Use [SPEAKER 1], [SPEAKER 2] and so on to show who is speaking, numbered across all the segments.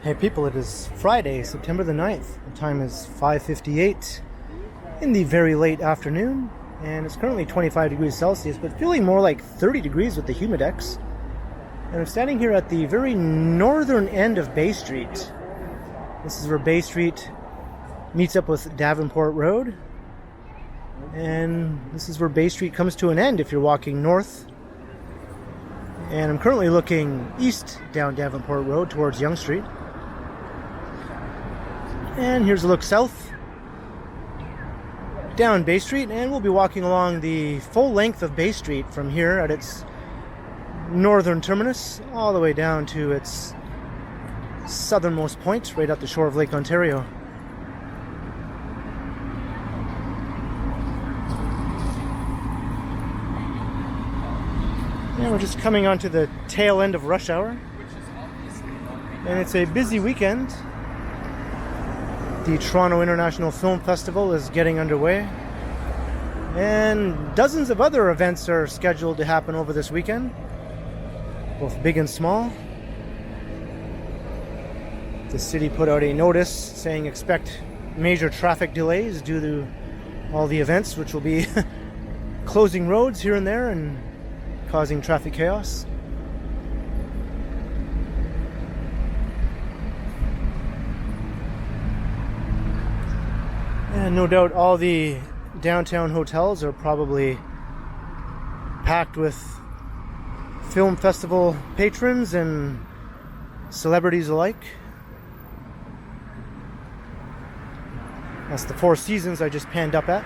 [SPEAKER 1] Hey people, it is Friday, September the 9th. The time is 5:58 in the very late afternoon, and it's currently 25 degrees Celsius, but feeling more like 30 degrees with the humidex. And I'm standing here at the very northern end of Bay Street. This is where Bay Street meets up with Davenport Rd. And this is where Bay Street comes to an end if you're walking north. And I'm currently looking east down Davenport Road towards Yonge Street. And here's a look south down Bay Street, and we'll be walking along the full length of Bay Street from here at its northern terminus all the way down to its southernmost point right at the shore of Lake Ontario. And we're just coming onto the tail end of rush hour, and it's a busy weekend. The Toronto International Film Festival is getting underway, and dozens of other events are scheduled to happen over this weekend, both big and small. The city put out a notice saying expect major traffic delays due to all the events, which will be closing roads here and there and causing traffic chaos. And no doubt all the downtown hotels are probably packed with film festival patrons and celebrities alike. That's the Four Seasons I just panned up at.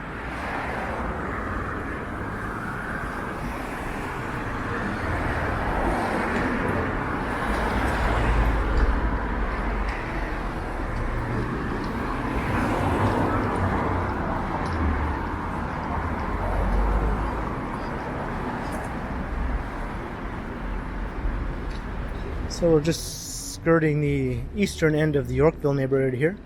[SPEAKER 1] So we're just skirting the eastern end of the Yorkville neighborhood here,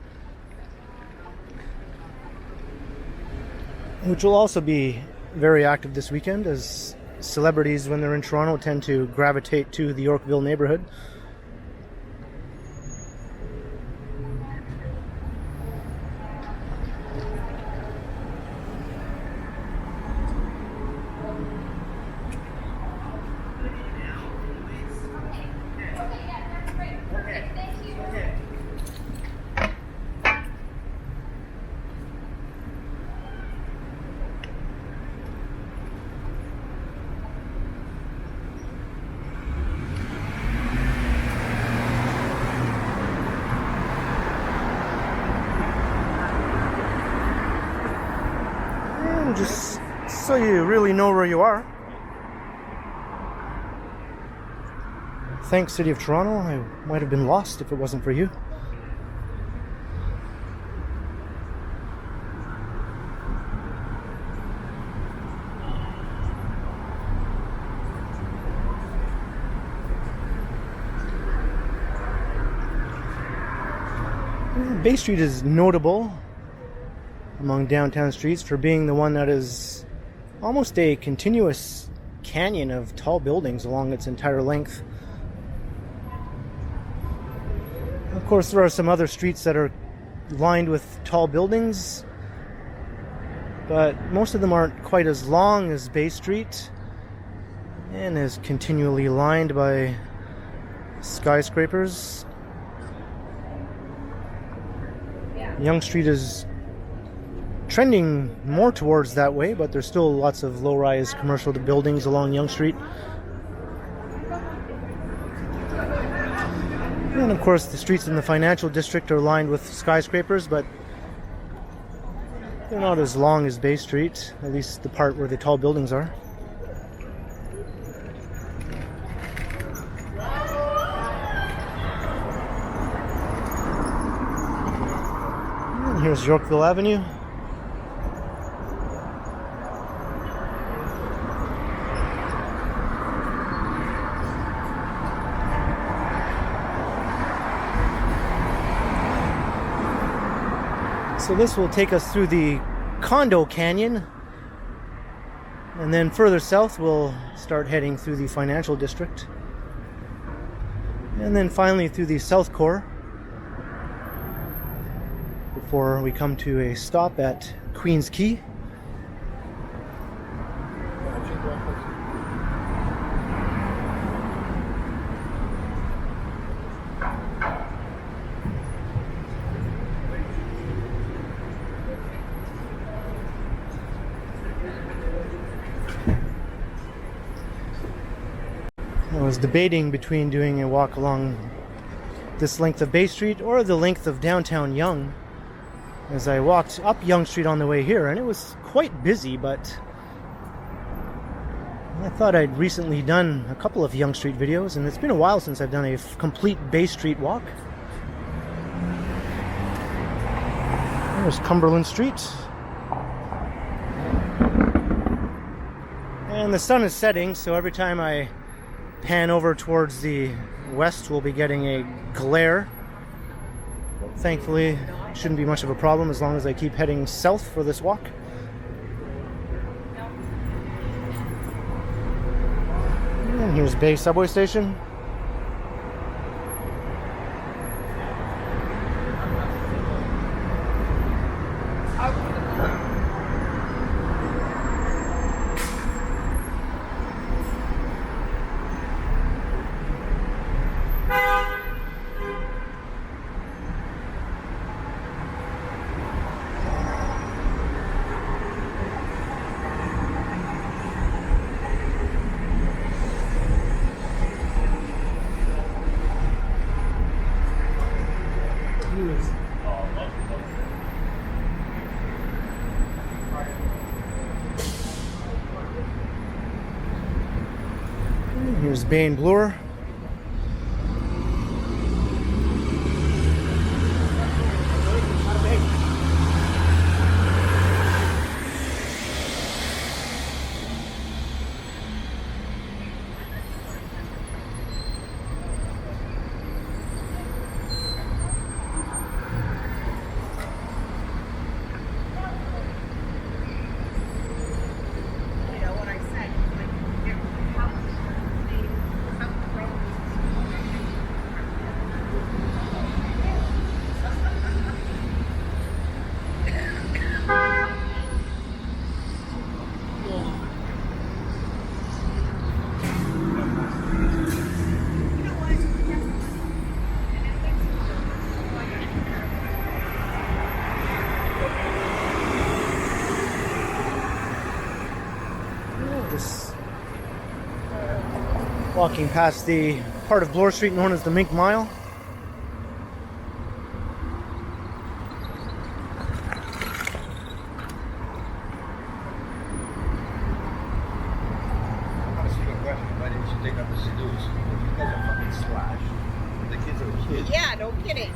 [SPEAKER 1] which will also be very active this weekend, as celebrities, when they're in Toronto, tend to gravitate to the Yorkville neighborhood. Just so you really know where you are. Thanks, City of Toronto. I might have been lost if it wasn't for you. Bay Street is notable among downtown streets for being the one that is almost a continuous canyon of tall buildings along its entire length. Of course, there are some other streets that are lined with tall buildings, but most of them aren't quite as long as Bay Street and is continually lined by skyscrapers. Yonge Street is trending more towards that way, but there's still lots of low-rise commercial buildings along Yonge Street. And of course, the streets in the financial district are lined with skyscrapers, but they're not as long as Bay Street, at least the part where the tall buildings are. And here's Yorkville Avenue. So this will take us through the Condo Canyon, and then further south we'll start heading through the financial district, and then finally through the South Core before we come to a stop at Queens Quay. I was debating between doing a walk along this length of Bay Street or the length of downtown Yonge as I walked up Yonge Street on the way here, and it was quite busy, but I thought I'd recently done a couple of Yonge Street videos, and it's been a while since I've done a complete Bay Street walk. There's Cumberland Street. And the sun is setting, so every time I pan over towards the west, we'll be getting a glare. Thankfully, shouldn't be much of a problem as long as I keep heading south for this walk. And here's Bay Subway Station. Here's St Bloor. Walking past the part of Bloor Street known as the Mink Mile.
[SPEAKER 2] Yeah, no kidding.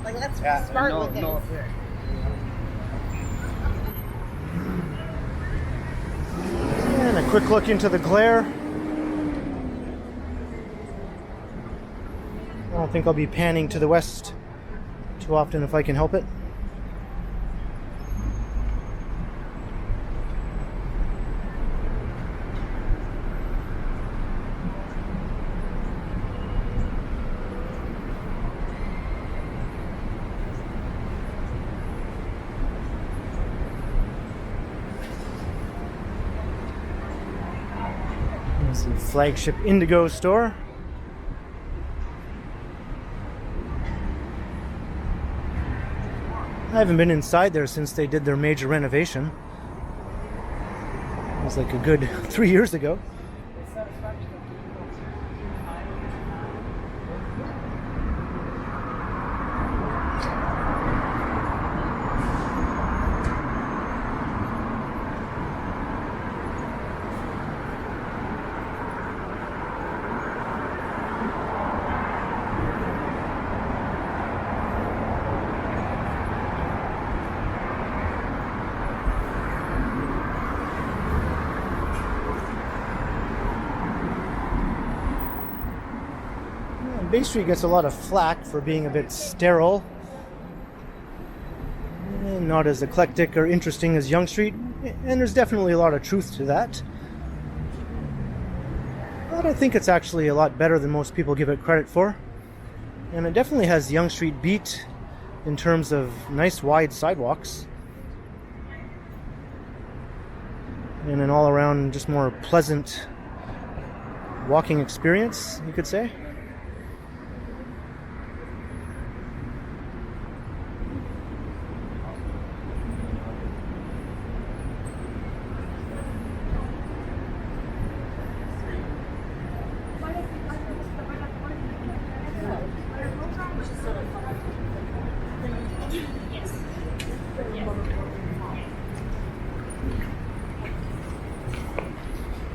[SPEAKER 2] Like, let's be smart with this.
[SPEAKER 1] And a quick look into the glare. I don't think I'll be panning to the west too often if I can help it. There's the flagship Indigo store. I haven't been inside there since they did their major renovation. It was like a good 3 years ago. Bay Street gets a lot of flack for being a bit sterile and not as eclectic or interesting as Yonge Street, and there's definitely a lot of truth to that. But I think it's actually a lot better than most people give it credit for, and it definitely has Yonge Street beat in terms of nice wide sidewalks. And an all-around just more pleasant walking experience, you could say.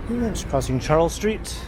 [SPEAKER 1] And just crossing Charles Street.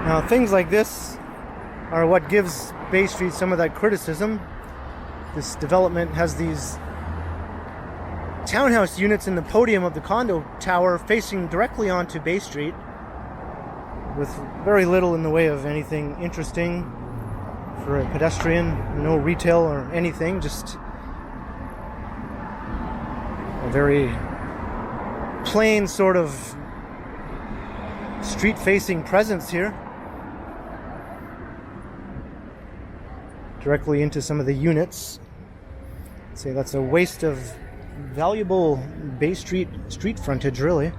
[SPEAKER 1] Now, things like this are what gives Bay Street some of that criticism. This development has these townhouse units in the podium of the condo tower facing directly onto Bay Street, with very little in the way of anything interesting for a pedestrian, no retail or anything, just a very plain sort of street-facing presence here. Directly into some of the units. I'd say that's a waste of valuable Bay Street frontage, really.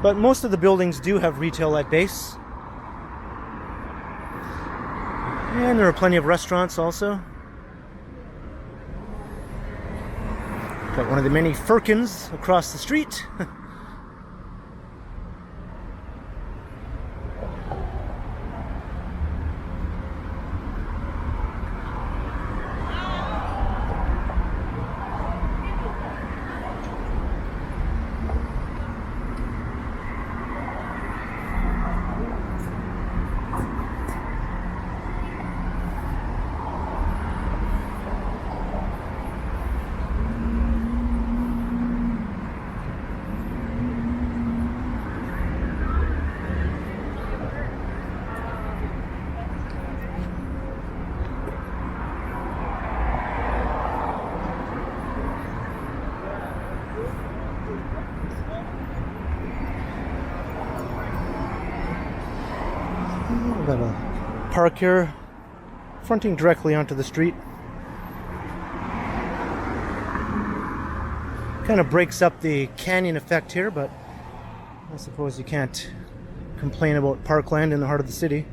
[SPEAKER 1] But most of the buildings do have retail at base. And there are plenty of restaurants also. Got one of the many Firkins across the street. Got a park here, fronting directly onto the street. Kind of breaks up the canyon effect here, but I suppose you can't complain about parkland in the heart of the city.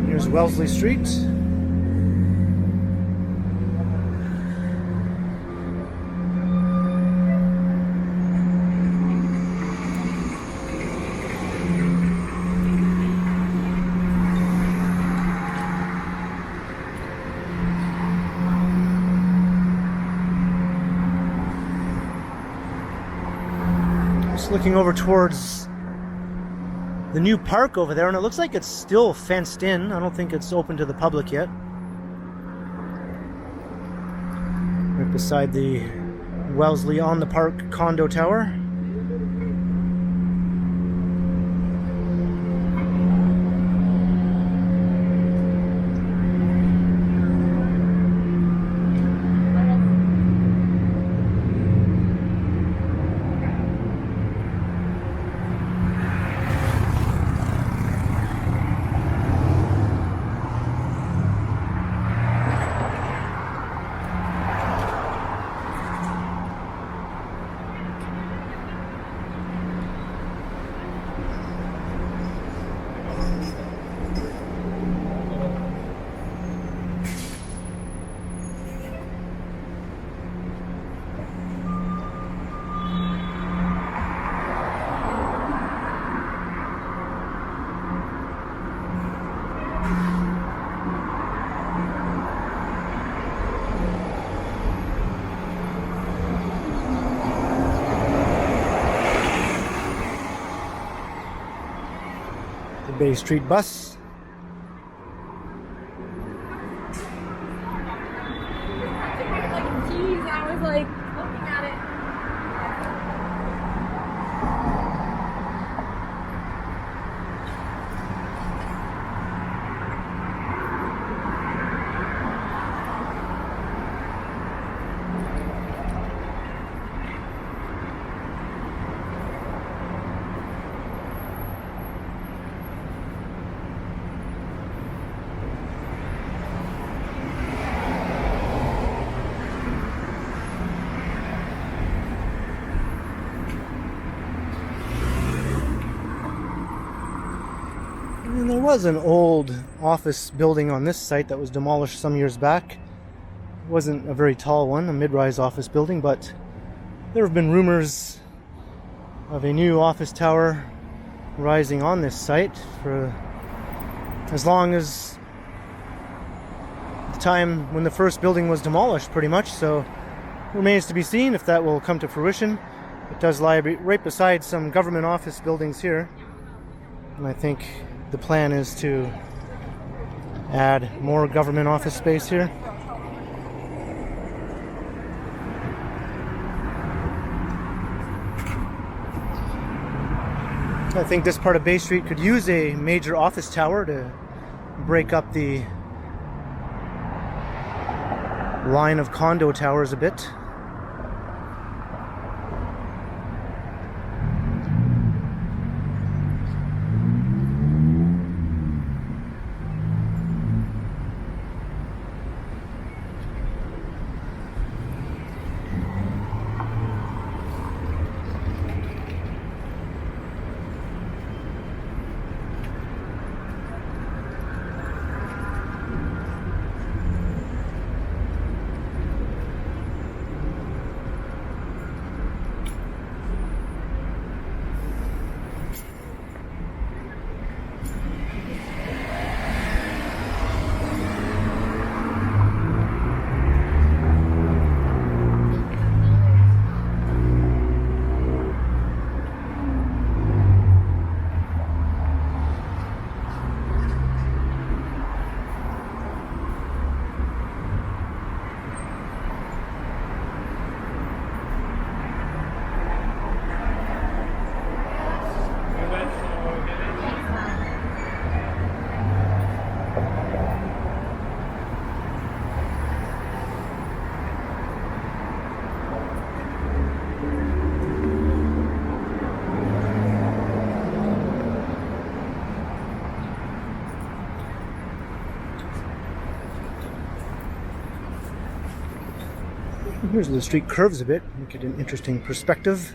[SPEAKER 1] Here's Wellesley Street. Looking over towards the new park over there, and it looks like it's still fenced in. I don't think it's open to the public yet. Right beside the Wellesley on the Park condo tower. Bay Street bus.
[SPEAKER 2] Jeez, I was like looking at it.
[SPEAKER 1] And there was an old office building on this site that was demolished some years back. It wasn't a very tall one, a mid-rise office building, but there have been rumors of a new office tower rising on this site for as long as the time when the first building was demolished, pretty much. So it remains to be seen if that will come to fruition. It does lie right beside some government office buildings here, and I think the plan is to add more government office space here. I think this part of Bay Street could use a major office tower to break up the line of condo towers a bit. Here's where the street curves a bit, make it an interesting perspective.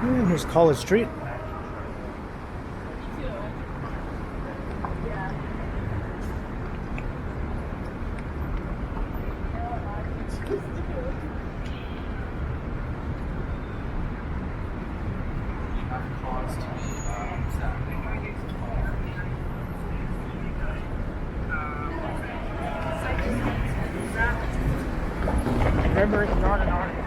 [SPEAKER 1] And here's College Street. Remember, it's not an artist.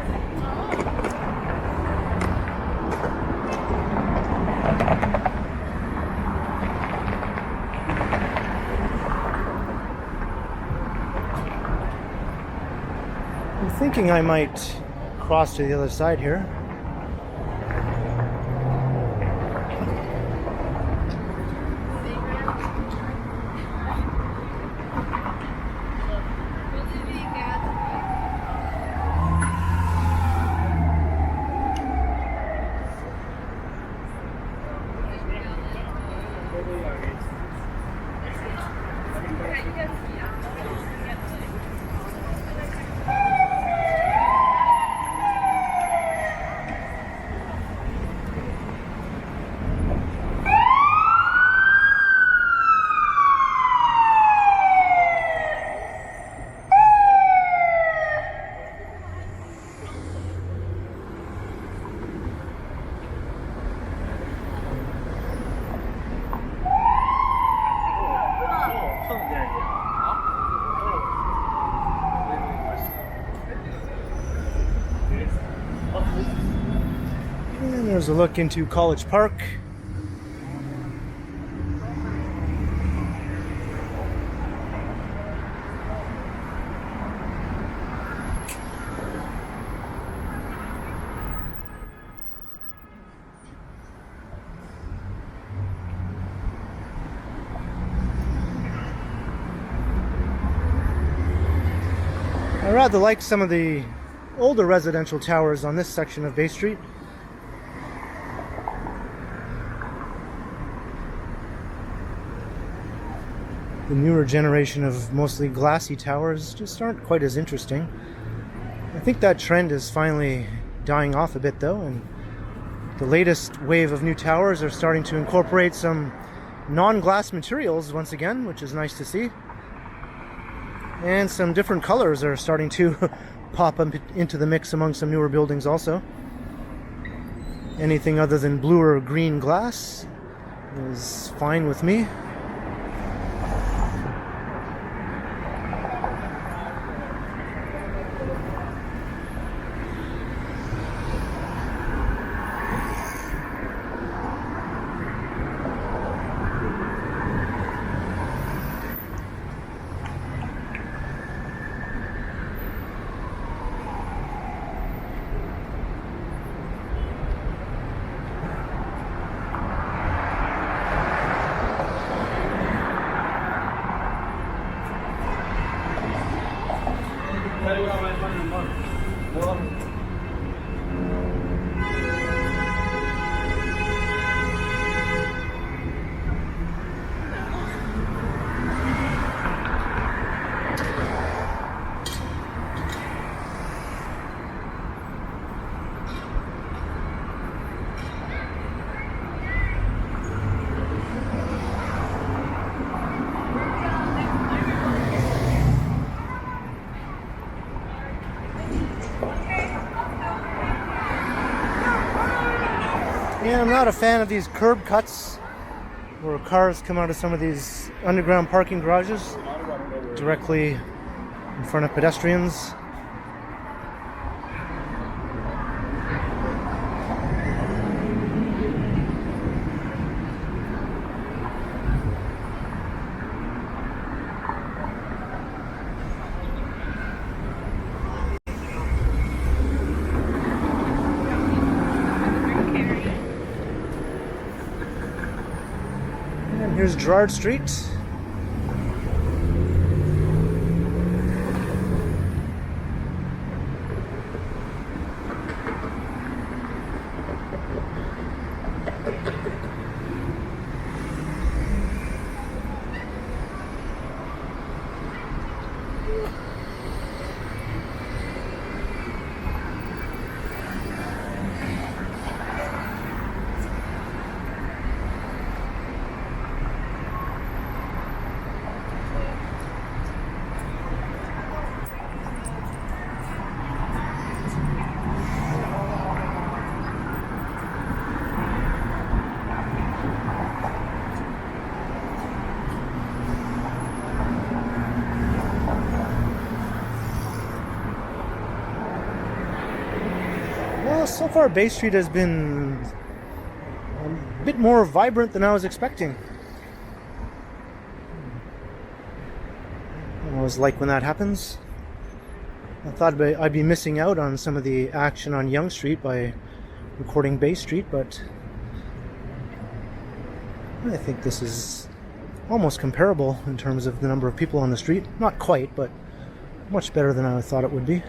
[SPEAKER 1] I'm thinking I might cross to the other side here. And there's a look into College Park. I rather like some of the older residential towers on this section of Bay Street. The newer generation of mostly glassy towers just aren't quite as interesting. I think that trend is finally dying off a bit though, and the latest wave of new towers are starting to incorporate some non-glass materials once again, which is nice to see. And some different colors are starting to pop up into the mix among some newer buildings also. Anything other than blue or green glass is fine with me. Yeah, I'm not a fan of these curb cuts where cars come out of some of these underground parking garages directly in front of pedestrians. Here's Gerrard Street. So far, Bay Street has been a bit more vibrant than I was expecting. I always like when that happens. I thought I'd be missing out on some of the action on Yonge Street by recording Bay Street, but I think this is almost comparable in terms of the number of people on the street. Not quite, but much better than I thought it would be.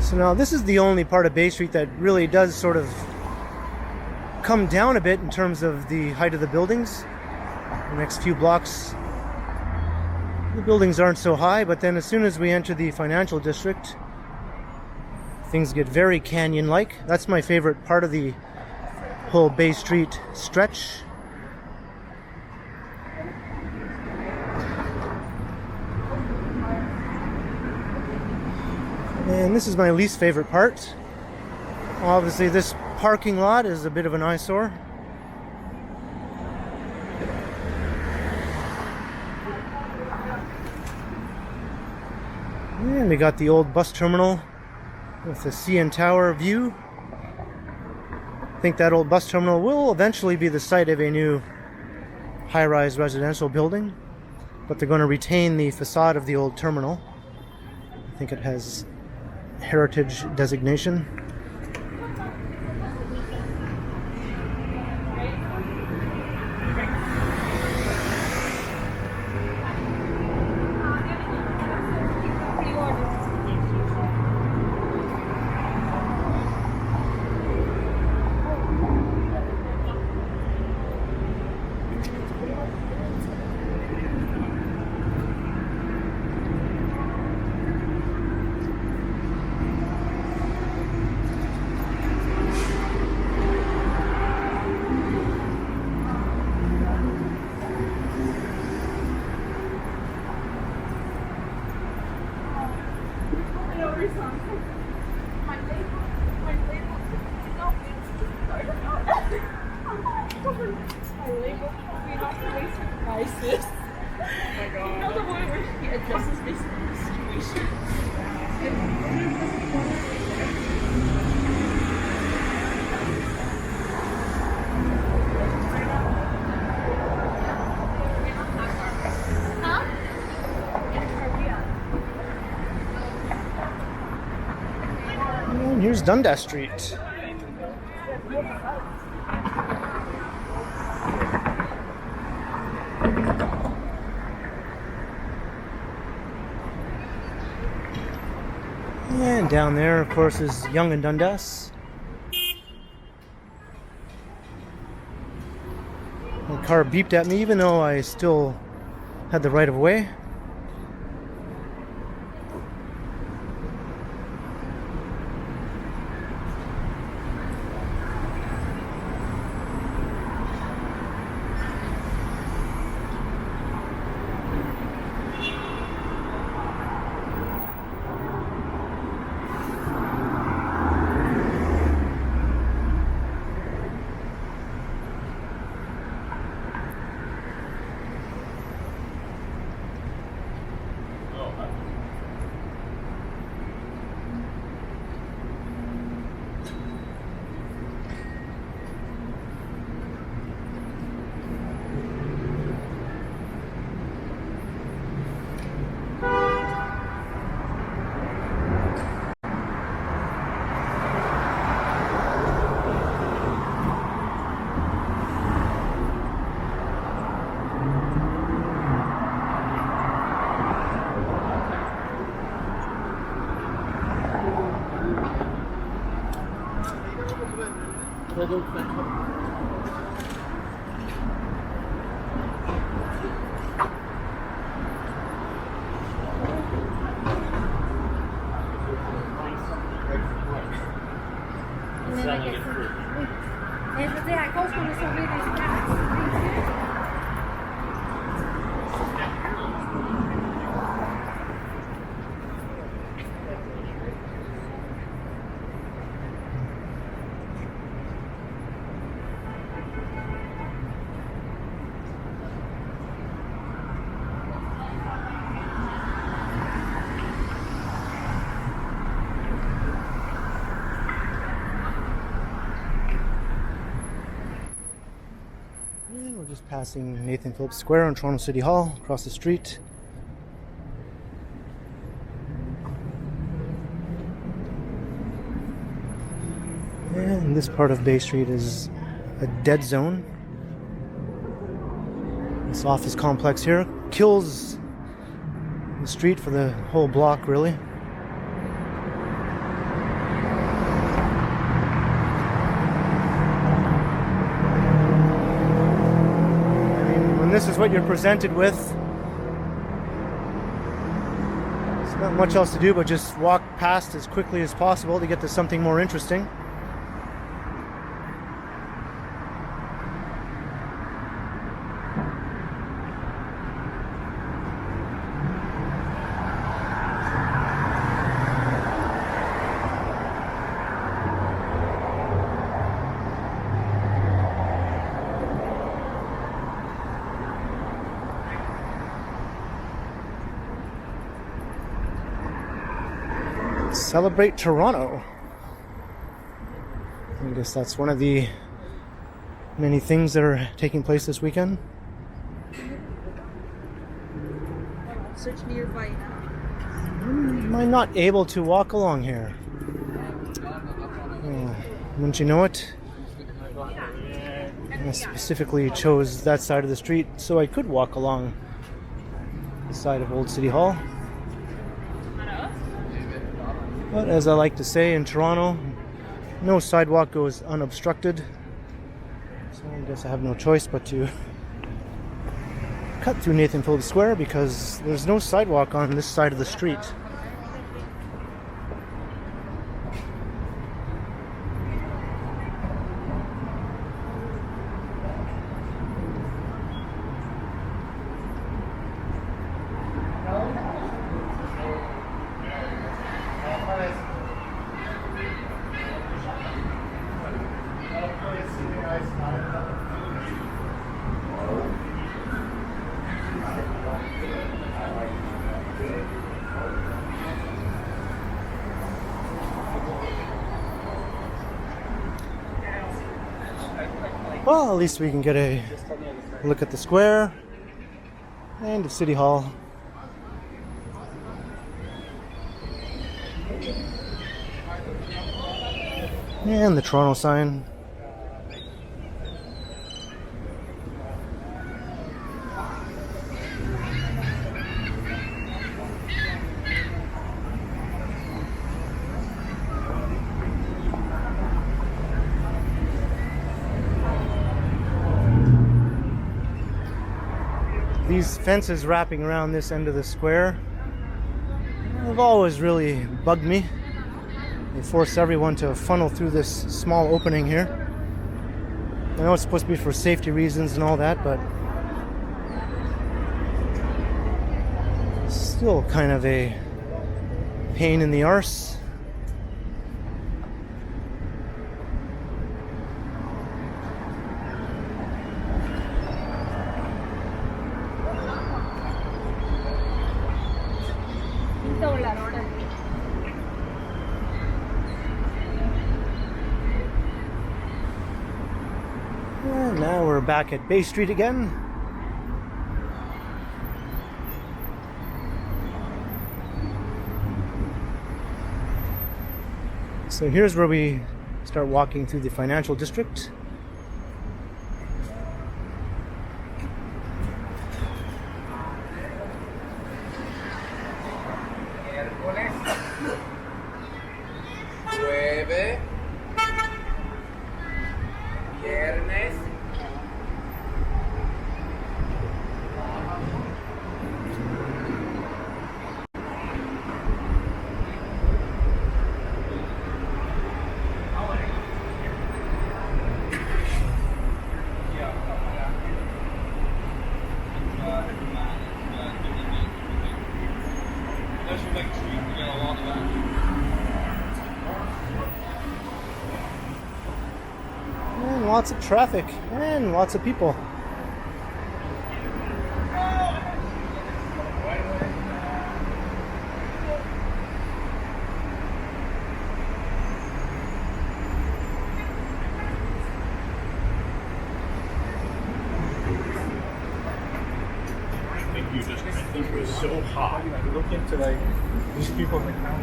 [SPEAKER 1] So now this is the only part of Bay Street that really does sort of come down a bit in terms of the height of the buildings. The next few blocks, the buildings aren't so high, but then as soon as we enter the financial district, things get very canyon-like. That's my favorite part of the whole Bay Street stretch. And this is my least favorite part. Obviously, this parking lot is a bit of an eyesore. And we got the old bus terminal with the CN Tower view. I think that old bus terminal will eventually be the site of a new high-rise residential building, but they're going to retain the facade of the old terminal. I think it has heritage designation. And here's Dundas Street. And down there, of course, is Yonge and Dundas. The car beeped at me even though I still had the right of way. Just passing Nathan Phillips Square on Toronto City Hall, across the street. And this part of Bay Street is a dead zone. This office complex here kills the street for the whole block, really. This is what you're presented with. There's not much else to do but just walk past as quickly as possible to get to something more interesting. Celebrate Toronto. I guess that's one of the many things that are taking place this weekend.
[SPEAKER 2] Search nearby now.
[SPEAKER 1] Am I not able to walk along here? Wouldn't you know it? I specifically chose that side of the street so I could walk along the side of Old City Hall. But as I like to say in Toronto, no sidewalk goes unobstructed. So I guess I have no choice but to cut through Nathan Phillips Square because there's no sidewalk on this side of the street. Well, at least we can get a look at the square and the City Hall. And the Toronto sign. These fences wrapping around this end of the square have always really bugged me. They force everyone to funnel through this small opening here. I know it's supposed to be for safety reasons and all that, but it's still kind of a pain in the arse. And now we're back at Bay Street again. So here's where we start walking through the financial district. And lots of traffic and lots of people.
[SPEAKER 3] I think it was so hot. I look into like these people like now.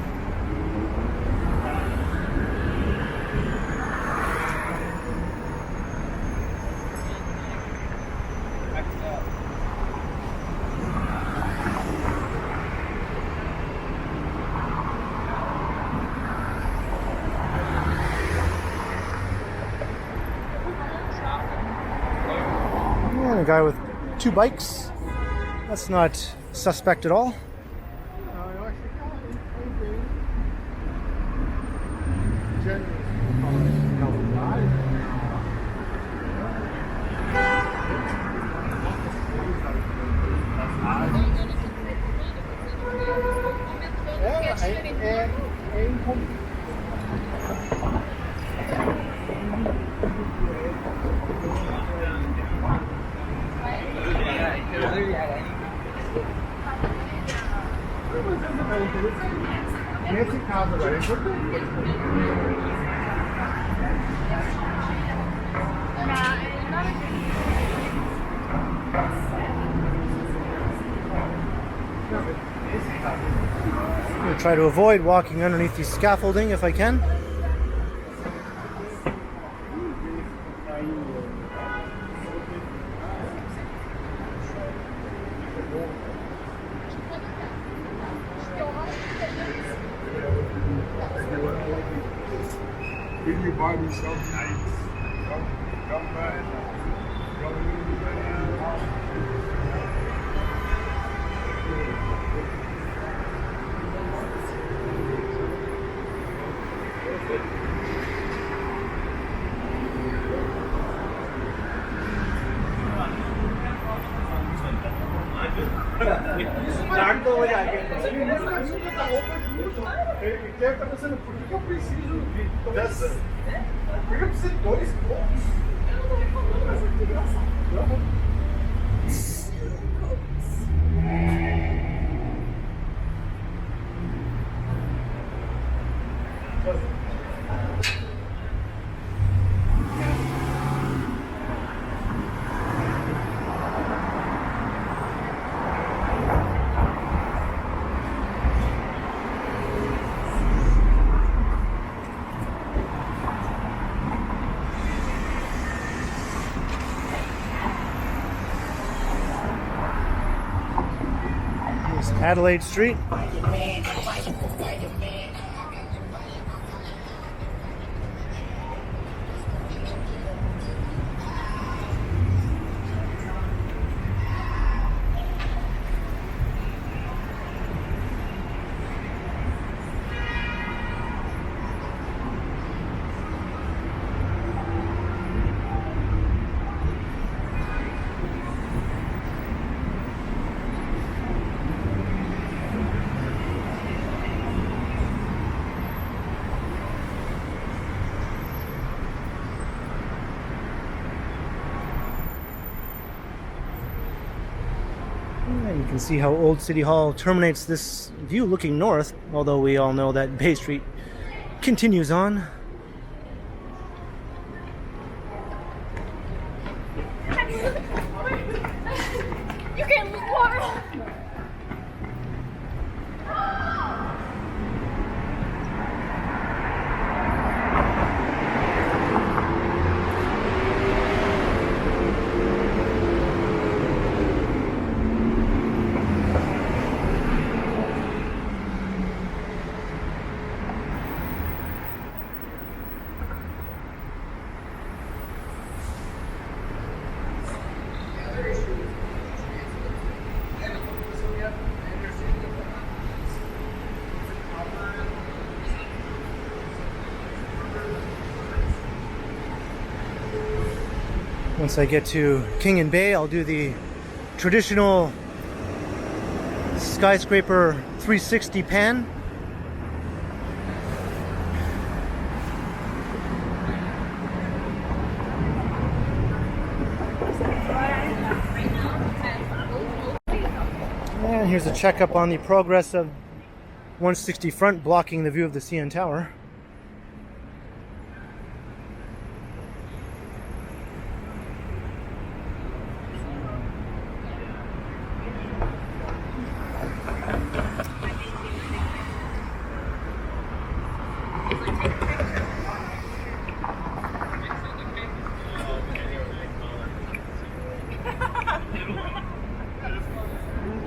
[SPEAKER 1] And a guy with two bikes. That's not suspect at all.
[SPEAKER 3] Nesse caso agora é importante.
[SPEAKER 1] I'm going to try to avoid walking underneath the scaffolding if I can.
[SPEAKER 3] Did you buy me some nights? Come back. O que está pensando? Por que eu preciso dessa? Por que eu preciso de dois pontos?
[SPEAKER 1] Adelaide Street. And you can see how Old City Hall terminates this view looking north, although we all know that Bay Street continues on.
[SPEAKER 2] You can't move water.
[SPEAKER 1] Once I get to King and Bay, I'll do the traditional skyscraper 360 pan. And here's a checkup on the progress of 160 front, blocking the view of the CN Tower.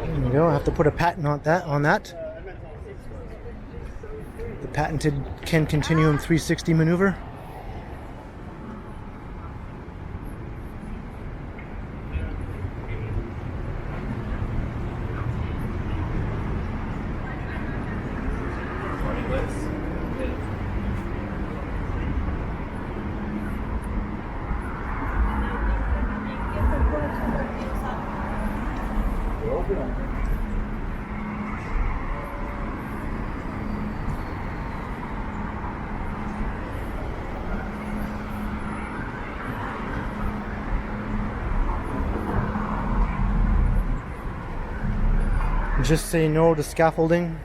[SPEAKER 1] There you go. I have to put a patent on that. The patented Ken Continuum 360 maneuver. Just say no to scaffolding.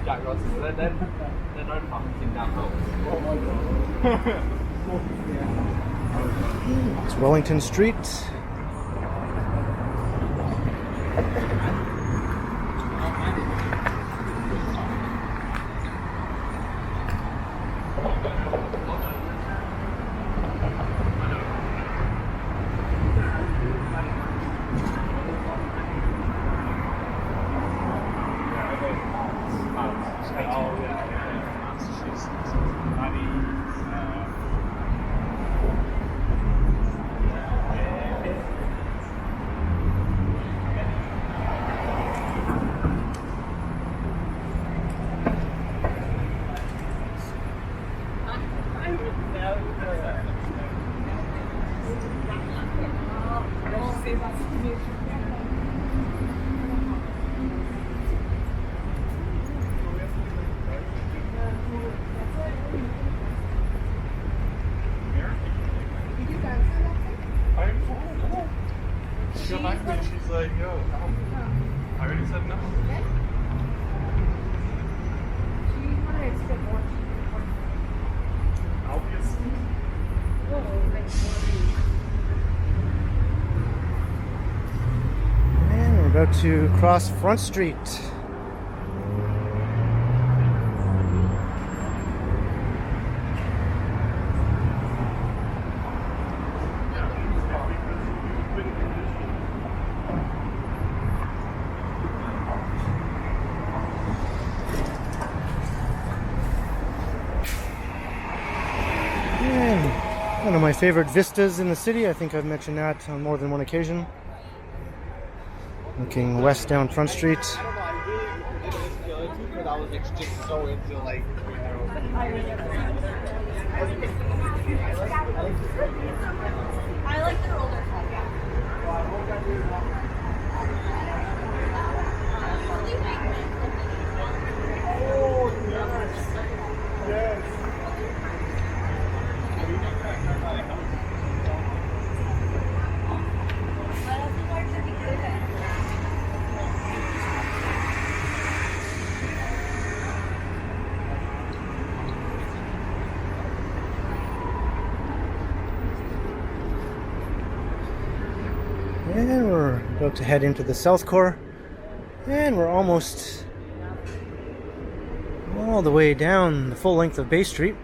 [SPEAKER 4] Jack Ross, they don't fucking down.
[SPEAKER 1] It's Wellington Street.
[SPEAKER 3] She got back to me and she's like, yo, I already said no. Obviously.
[SPEAKER 1] And we're about to cross Front Street. And one of my favorite vistas in the city. I think I've mentioned that on more than one occasion. Looking west down Front Street.
[SPEAKER 4] I don't know, I really didn't because I was like, just so into like, you know.
[SPEAKER 2] I like the roller coaster.
[SPEAKER 1] And we're about to head into the South Core. And we're almost all the way down the full length of Bay Street.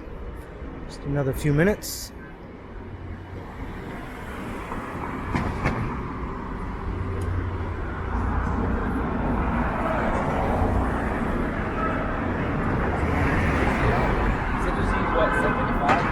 [SPEAKER 1] Just another few minutes.
[SPEAKER 4] So this is what, 75?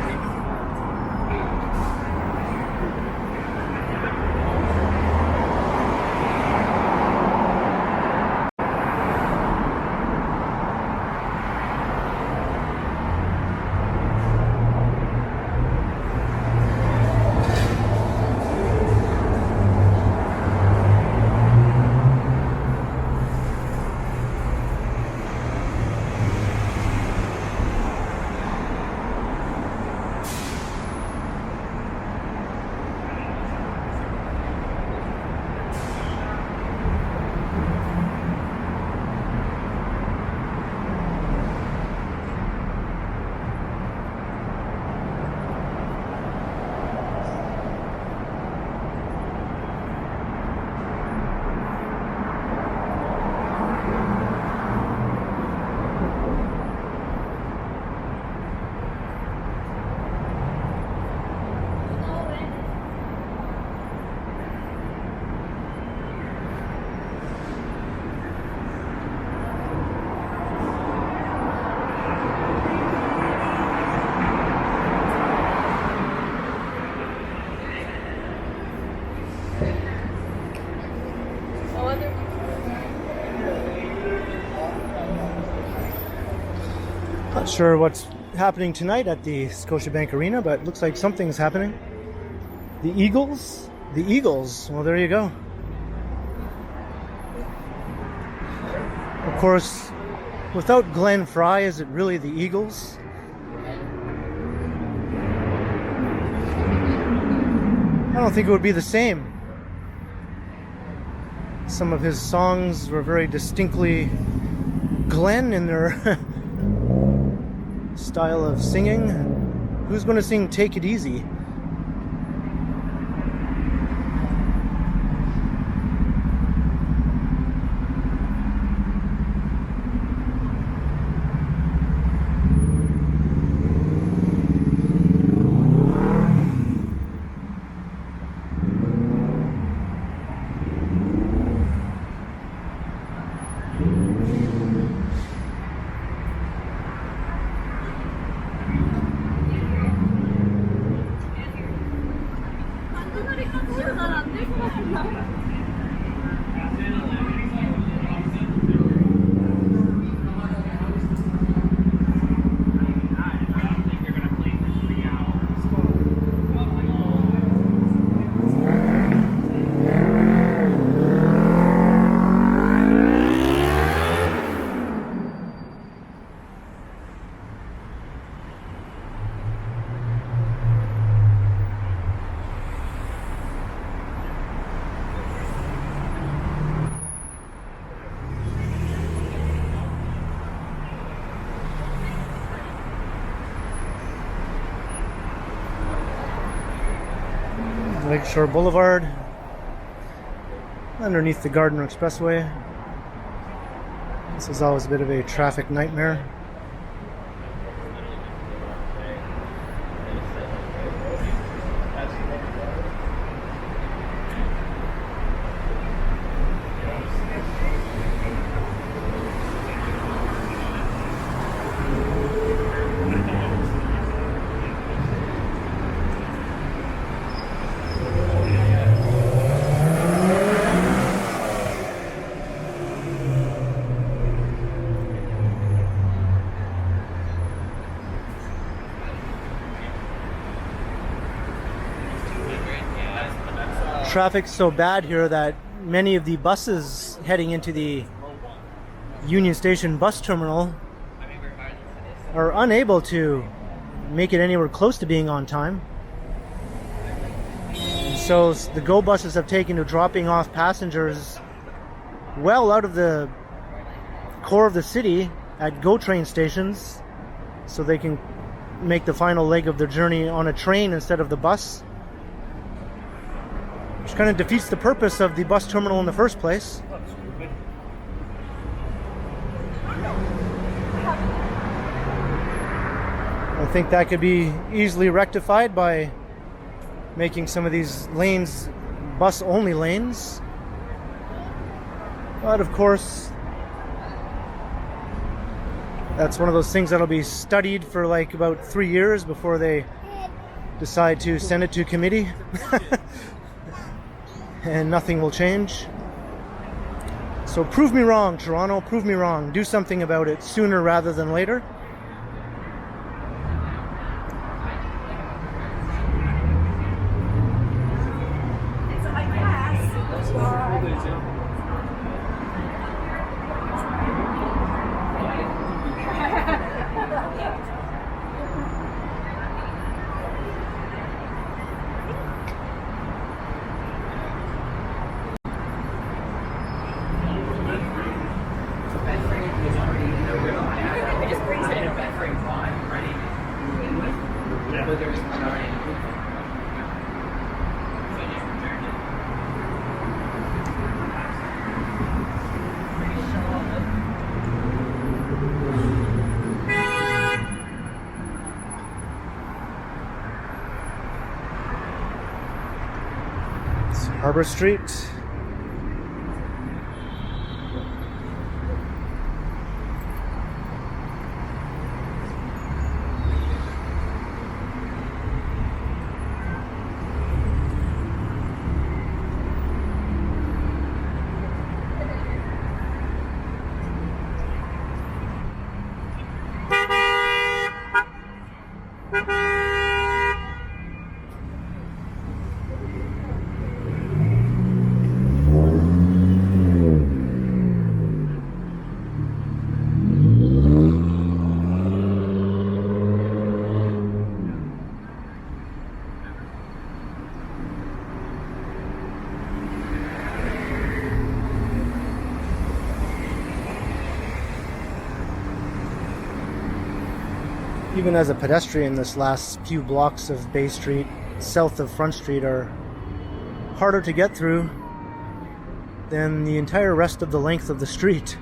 [SPEAKER 1] Not sure what's happening tonight at the Scotiabank Arena, but it looks like something's happening. The Eagles? The Eagles. Well, there you go. Of course, without Glenn Fry, is it really the Eagles? I don't think it would be the same. Some of his songs were very distinctly Glenn in their style of singing. Who's going to sing Take It Easy? Lakeshore Boulevard, underneath the Gardiner Expressway. This is always a bit of a traffic nightmare. Traffic's so bad here that many of the buses heading into the Union Station bus terminal are unable to make it anywhere close to being on time. And so the GO buses have taken to dropping off passengers well out of the core of the city at GO train stations so they can make the final leg of their journey on a train instead of the bus, which kind of defeats the purpose of the bus terminal in the first place. I think that could be easily rectified by making some of these lanes bus-only lanes. But of course, that's one of those things that'll be studied for like about 3 years before they decide to send it to committee. And nothing will change. So prove me wrong, Toronto, prove me wrong. Do something about it sooner rather than later. Harbor Street. Even as a pedestrian, this last few blocks of Bay Street, south of Front Street, are harder to get through than the entire rest of the length of the street.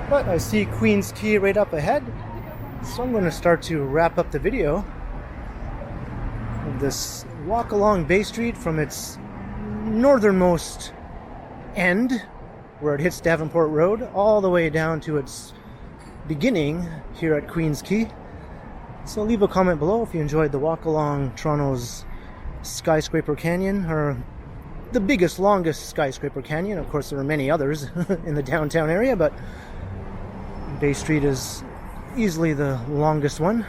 [SPEAKER 1] But I see Queens Quay right up ahead, so I'm going to start to wrap up the video of this walk along Bay Street from its northernmost end, where it hits Davenport Road, all the way down to its beginning here at Queens Quay. So leave a comment below if you enjoyed the walk along Toronto's skyscraper canyon, or the biggest, longest skyscraper canyon. Of course, there are many others in the downtown area, but Bay Street is easily the longest one.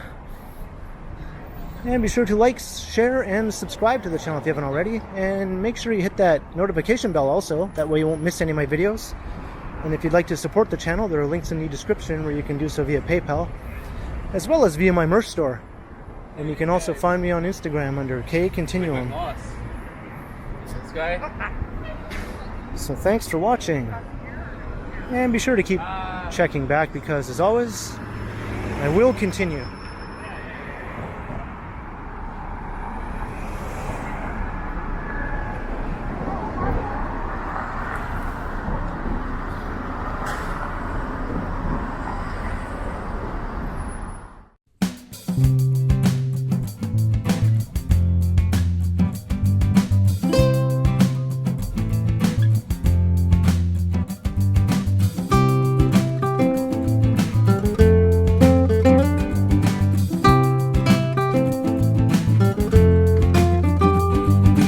[SPEAKER 1] And be sure to like, share, and subscribe to the channel if you haven't already. And make sure you hit that notification bell also. That way you won't miss any of my videos. And if you'd like to support the channel, there are links in the description where you can do so via PayPal, as well as via my merch store. And you can also find me on Instagram under KContinuum.
[SPEAKER 4] This guy.
[SPEAKER 1] So thanks for watching. And be sure to keep checking back because, as always, I will continue.